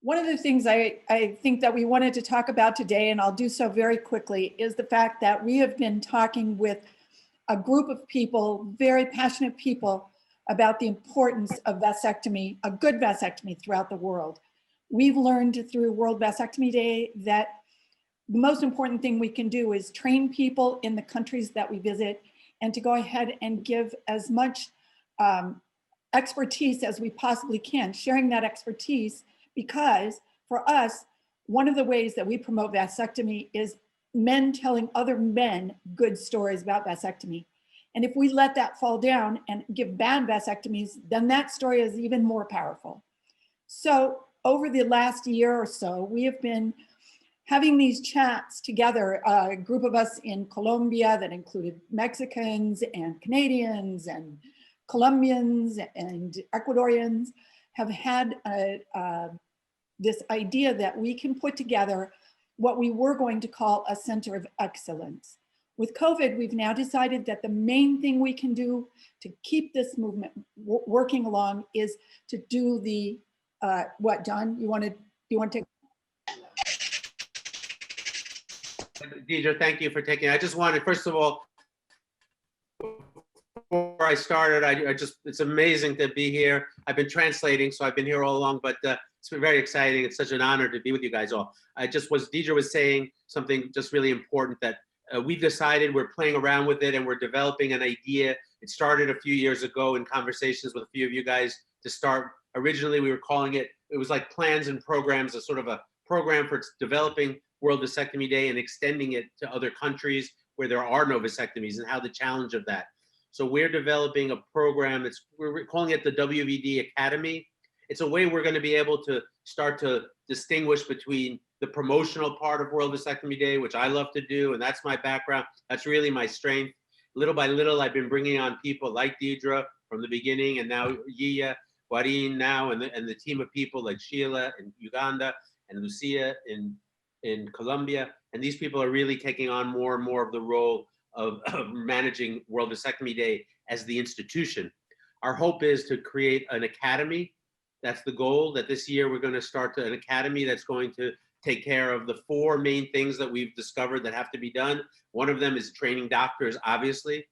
One of the things I think that we wanted to talk about today, and I'll do so very quickly, is the fact that we have been talking with a group of people, very passionate people, about the importance of vasectomy, a good vasectomy throughout the world. We've learned through World Vasectomy Day that the most important thing we can do is train people in the countries that we visit and to go ahead and give as much expertise as we possibly can, sharing that expertise, because for us, one of the ways that we promote vasectomy is men telling other men good stories about vasectomy. And if we let that fall down and give bad vasectomies, then that story is even more powerful. So over the last year or so, we have been having these chats together, a group of us in Colombia that included Mexicans and Canadians and Colombians and Ecuadorians, have had this idea that we can put together what we were going to call a center of excellence. With COVID, we've now decided that the main thing we can do to keep this movement working along is to do the, what, John, you want to take? Deidre, thank you for taking it. I just wanted, first of all, before I started, it's amazing to be here. I've been translating, so I've been here all along, but it's been very exciting. It's such an honor to be with you guys all. Deidre was saying something just really important, that we've decided, we're playing around with it and we're developing an idea. It started a few years ago in conversations with a few of you guys to start. Originally, we were calling it was like plans and programs, a sort of a program for developing World Vasectomy Day and extending it to other countries where there are no vasectomies, and how the challenge of that. So we're developing a program, we're calling it the WVD Academy. It's a way we're going to be able to start to distinguish between the promotional part of World Vasectomy Day, which I love to do, and that's my background. That's really my strength. Little by little, I've been bringing on people like Deidre from the beginning, and now Yia, Guarin now, and the team of people like Sheila in Uganda and Lucia in Colombia. And these people are really taking on more and more of the role of managing World Vasectomy Day as the institution. Our hope is to create an academy. That's the goal, that this year we're going to start an academy that's going to take care of the 4 main things that we've discovered that have to be done. One of them is training doctors, obviously.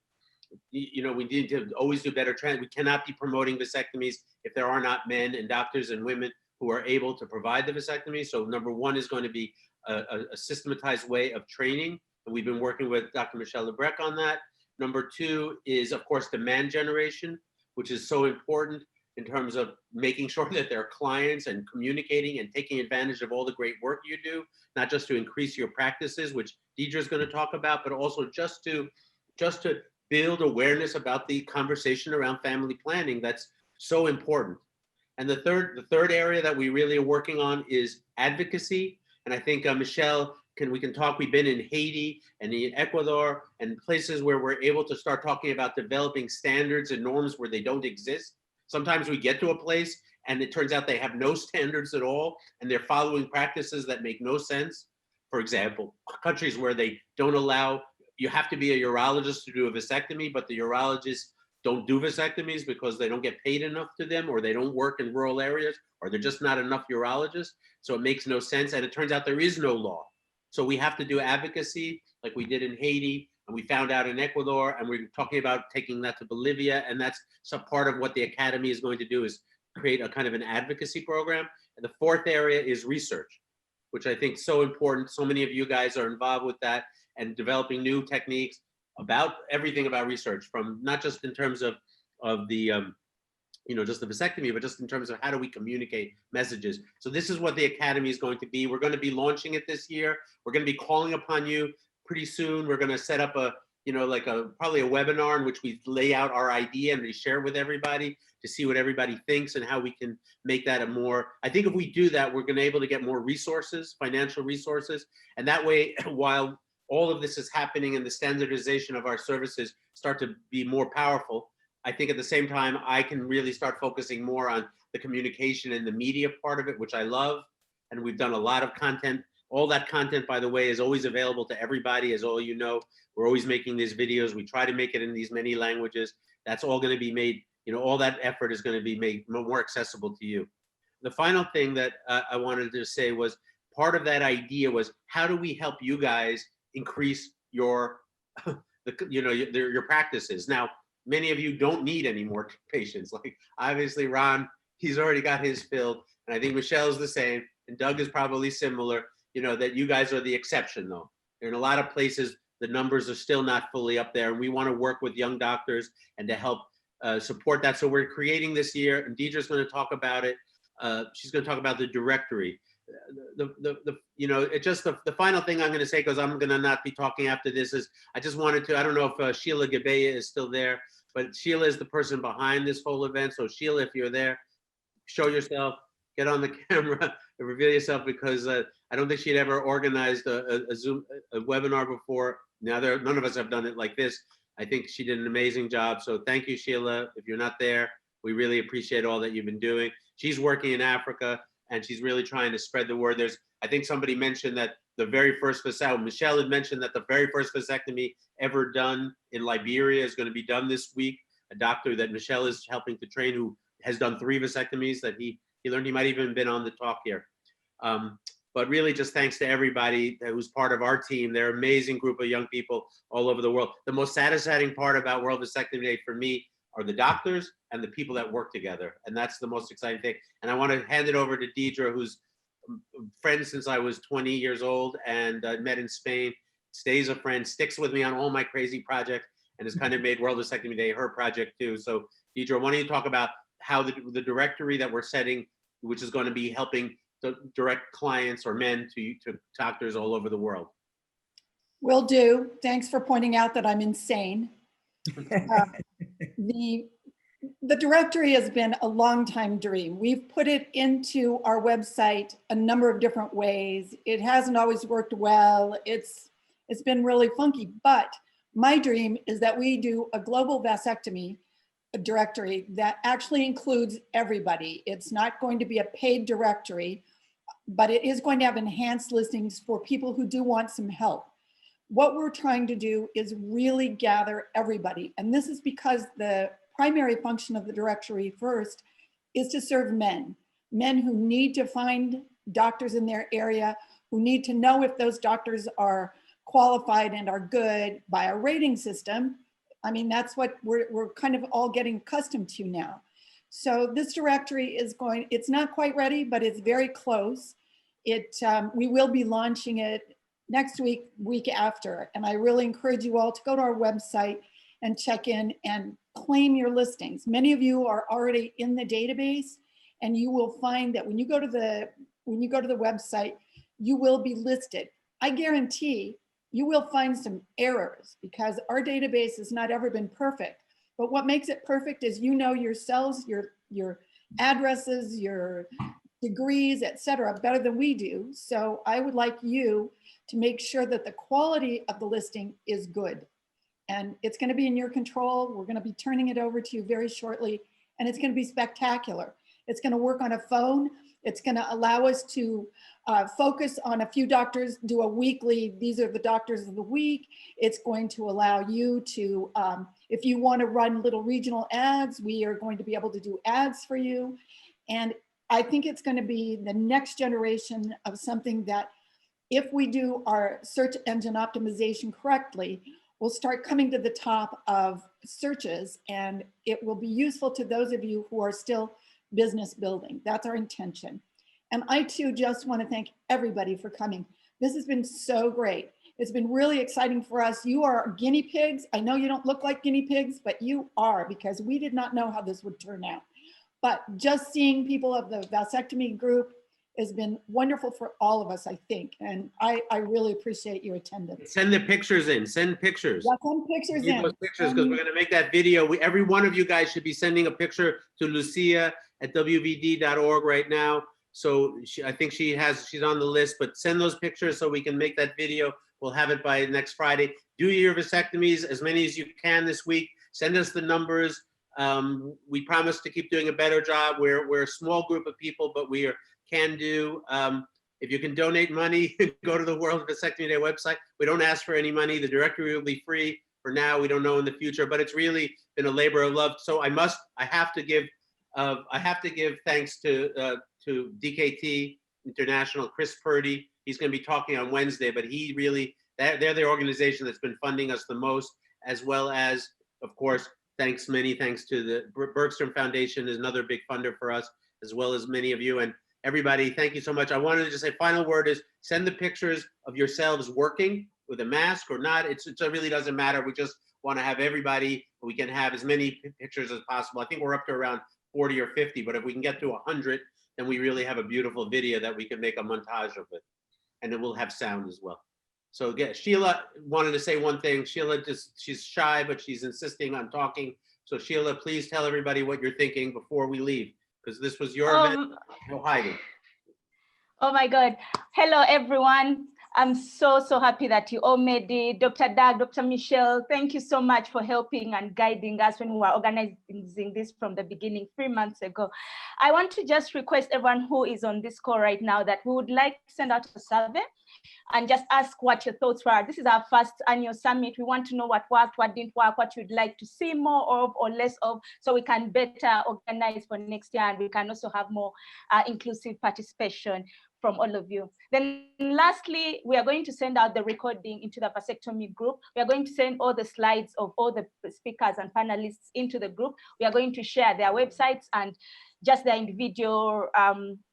You know, we need to always do better training. We cannot be promoting vasectomies if there are not men and doctors and women who are able to provide the vasectomy. So number 1 is going to be a systematized way of training. And we've been working with Dr. Michelle Lebrecq on that. Number 2 is, of course, demand generation, which is so important in terms of making sure that there are clients and communicating and taking advantage of all the great work you do, not just to increase your practices, which Deidre is going to talk about, but also just to build awareness about the conversation around family planning that's so important. And the third area that we really are working on is advocacy. And I think Michelle, we can talk. We've been in Haiti and in Ecuador and places where we're able to start talking about developing standards and norms where they don't exist. Sometimes we get to a place and it turns out they have no standards at all, and they're following practices that make no sense. For example, countries where they don't allow, you have to be a urologist to do a vasectomy, but the urologists don't do vasectomies because they don't get paid enough to them, or they don't work in rural areas, or they're just not enough urologists. So it makes no sense. And it turns out there is no law. So we have to do advocacy like we did in Haiti, and we found out in Ecuador, and we're talking about taking that to Bolivia. And that's some part of what the Academy is going to do, is create a kind of an advocacy program. And the 4th area is research, which I think is so important. So many of you guys are involved with that and developing new techniques about everything about research, from not just in terms of the, just the vasectomy, but just in terms of how do we communicate messages. So this is what the Academy is going to be. We're going to be launching it this year. We're going to be calling upon you pretty soon. We're going to set up probably a webinar in which we lay out our idea and we share it with everybody to see what everybody thinks and how we can make that I think if we do that, we're going to be able to get more resources, financial resources. And that way, while all of this is happening and the standardization of our services start to be more powerful, I think at the same time, I can really start focusing more on the communication and the media part of it, which I love. And we've done a lot of content. All that content, by the way, is always available to everybody, as all you know. We're always making these videos. We try to make it in these many languages. That's all going to be made, all that effort is going to be made more accessible to you. the final thing that I wanted to say was part of that idea was how do we help you guys increase your, your practices. Now, many of you don't need any more patients. Like obviously Ron, he's already got his filled, and I think Michelle's the same, and Doug is probably similar. That you guys are the exception though. In a lot of places, the numbers are still not fully up there, and we want to work with young doctors and to help support that. So we're creating this year, and Deidre's going to talk about it. She's going to talk about the directory. It's just the final thing I'm going to say, because I'm going to not be talking after this, is I just wanted to, I don't know if Sheila Gabeya is still there, but Sheila is the person behind this whole event. So Sheila, if you're there, show yourself, get on the camera and reveal yourself, because I don't think she'd ever organized a Zoom webinar before. Now none of us have done it like this. I think she did an amazing job. So thank you, Sheila. If you're not there, we really appreciate all that you've been doing. She's working in Africa, and she's really trying to spread the word. I think somebody mentioned that the very first vasectomy, Michelle had mentioned that the very first vasectomy ever done in Liberia is going to be done this week. A doctor that Michelle is helping to train, who has done 3 vasectomies that he learned. He might even been on the talk here. But really just thanks to everybody who's part of our team. They're an amazing group of young people all over the world. The most satisfying part about World Vasectomy Day for me are the doctors and the people that work together. And that's the most exciting thing. And I want to hand it over to Deidre, who's a friend since I was 20 years old and met in Spain, stays a friend, sticks with me on all my crazy projects, and has kind of made World Vasectomy Day her project too. So Deidre, why don't you talk about how the directory that we're setting, which is going to be helping to direct clients or men to doctors all over the world. Will do. Thanks for pointing out that I'm insane. The directory has been a long time dream. We've put it into our website a number of different ways. It hasn't always worked well. It's been really funky, but my dream is that we do a global vasectomy directory that actually includes everybody. It's not going to be a paid directory, but it is going to have enhanced listings for people who do want some help. What we're trying to do is really gather everybody. And this is because the primary function of the directory first is to serve men who need to find doctors in their area, who need to know if those doctors are qualified and are good by a rating system. I mean, that's what we're kind of all getting accustomed to now. So this directory it's not quite ready, but it's very close. We will be launching it next week after. And I really encourage you all to go to our website and check in and claim your listings. Many of you are already in the database, and you will find that when you go to the website, you will be listed. I guarantee you will find some errors because our database has not ever been perfect. But what makes it perfect is your cells, your addresses, your degrees, etc., better than we do. So I would like you to make sure that the quality of the listing is good. And it's going to be in your control. We're going to be turning it over to you very shortly, and it's going to be spectacular. It's going to work on a phone. It's going to allow us to focus on a few doctors, do a weekly, these are the doctors of the week. It's going to allow you to, if you want to run little regional ads, we are going to be able to do ads for you. And I think it's going to be the next generation of something that, if we do our search engine optimization correctly, will start coming to the top of searches, and it will be useful to those of you who are still business building. That's our intention. And I too just want to thank everybody for coming. This has been so great. It's been really exciting for us. You are guinea pigs. I know you don't look like guinea pigs, but you are, because we did not know how this would turn out. But just seeing people of the vasectomy group has been wonderful for all of us, I think. And I really appreciate your attendance. Send the pictures in, send pictures. Yeah, send pictures in. Those pictures, because we're gonna make that video. Every one of you guys should be sending a picture to Lucia at WVD.org right now. So I think she's on the list, but send those pictures so we can make that video. We'll have it by next Friday. Do your vasectomies, as many as you can this week. Send us the numbers. We promise to keep doing a better job. We're a small group of people, but we can do. If you can donate money, go to the World Vasectomy Day website. We don't ask for any money. The directory will be free for now. We don't know in the future, but it's really been a labor of love. So I have to give thanks to to DKT International, Chris Purdy. He's going to be talking on Wednesday, but he really, they're the organization that's been funding us the most, as well as, of course, many thanks to the Bergstrom Foundation is another big funder for us, as well as many of you. And everybody, thank you so much. I wanted to just say, final word is send the pictures of yourselves working with a mask or not. It really doesn't matter. We just want to have everybody, we can have as many pictures as possible. I think we're up to around 40 or 50, but if we can get to 100, then we really have a beautiful video that we can make a montage of it. And then we'll have sound as well. So yeah, Sheila wanted to say one thing. Sheila she's shy, but she's insisting on talking. So Sheila, please tell everybody what you're thinking before we leave, because this was your event. No hiding. Oh my God. Hello, everyone. I'm so happy that you all made it. Dr. Doug, Dr. Michelle, thank you so much for helping and guiding us when we were organizing this from the beginning 3 months ago. I want to just request everyone who is on this call right now that we would like to send out a survey and just ask what your thoughts were. This is our first annual summit. We want to know what worked, what didn't work, what you'd like to see more of or less of, so we can better organize for next year, and we can also have more inclusive participation from all of you. Then lastly, we are going to send out the recording into the vasectomy group. We are going to send all the slides of all the speakers and panelists into the group. We are going to share their websites and just their individual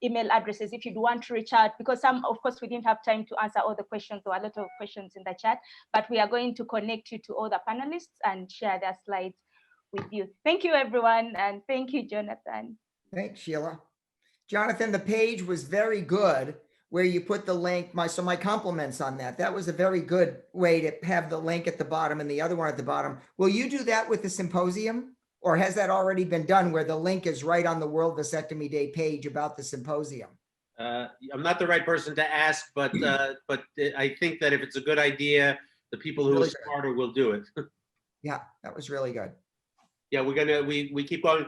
email addresses if you'd want to reach out, because of course, we didn't have time to answer all the questions. There were a lot of questions in the chat, but we are going to connect you to all the panelists and share their slides with you. Thank you, everyone. And thank you, Jonathan. Thanks, Sheila. Jonathan, the page was very good where you put the link. So my compliments on that. That was a very good way to have the link at the bottom and the other one at the bottom. Will you do that with the symposium, or has that already been done where the link is right on the World Vasectomy Day page about the symposium? I'm not the right person to ask, but I think that if it's a good idea, the people who are smarter will do it. Yeah, that was really good. Yeah, we keep going.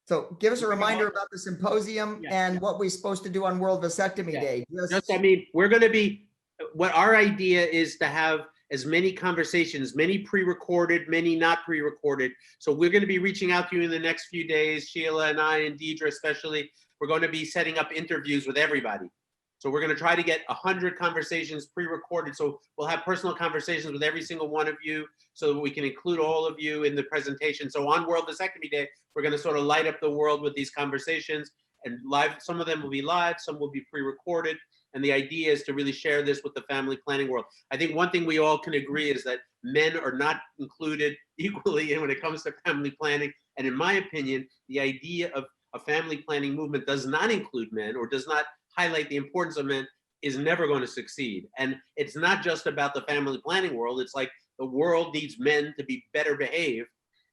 So give us a reminder about the symposium and what we're supposed to do on World Vasectomy Day. I mean, we're going to be, what our idea is to have as many conversations, many pre-recorded, many not pre-recorded. So we're going to be reaching out to you in the next few days, Sheila and I and Deidre especially. We're going to be setting up interviews with everybody. So we're going to try to get 100 conversations pre-recorded. So we'll have personal conversations with every single one of you so that we can include all of you in the presentation. So on World Vasectomy Day, we're going to sort of light up the world with these conversations, and live. Some of them will be live, some will be pre-recorded. And the idea is to really share this with the family planning world. I think one thing we all can agree is that men are not included equally when it comes to family planning. And in my opinion, the idea of a family planning movement does not include men or does not highlight the importance of men is never going to succeed. And it's not just about the family planning world. It's like the world needs men to be better behaved.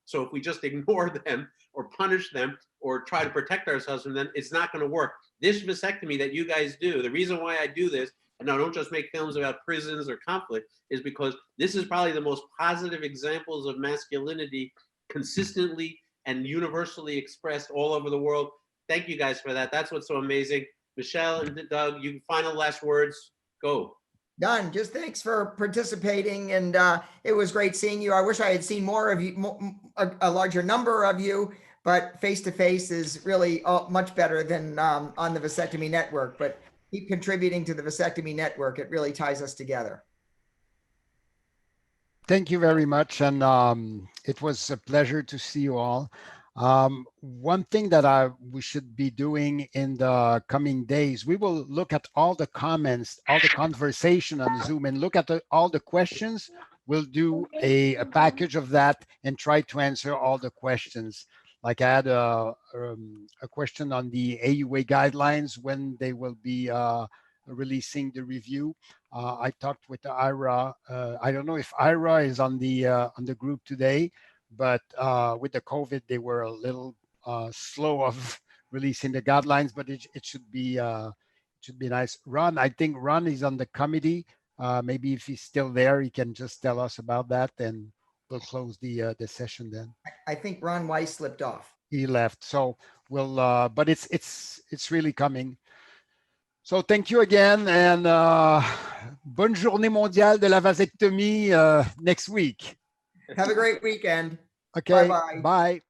So if we just ignore them or punish them or try to protect ourselves from them, it's not going to work. This vasectomy that you guys do, the reason why I do this, and I don't just make films about prisons or conflict, is because this is probably the most positive examples of masculinity consistently and universally expressed all over the world. Thank you guys for that. That's what's so amazing. Michelle and Doug, you final last words, go. Done. Just thanks for participating, and it was great seeing you. I wish I had seen more of you, a larger number of you, but face-to-face is really much better than on the Vasectomy Network, but keep contributing to the Vasectomy Network. It really ties us together. Thank you very much, and it was a pleasure to see you all. One thing that we should be doing in the coming days, we will look at all the comments, all the conversation on Zoom, and look at all the questions. We'll do a package of that and try to answer all the questions. Like I had a question on the AUA guidelines, when they will be releasing the review. I talked with Ira. I don't know if Ira is on the group today, but with the COVID, they were a little slow of releasing the guidelines, but it should be nice. Ron, I think Ron is on the committee. Maybe if he's still there, he can just tell us about that, and we'll close the session then. I think Ron Weiss slipped off. He left, so we'll. But it's really coming. So thank you again, and bonne journée mondiale de la vasectomie next week. Have a great weekend. Okay, Bye-bye. Bye.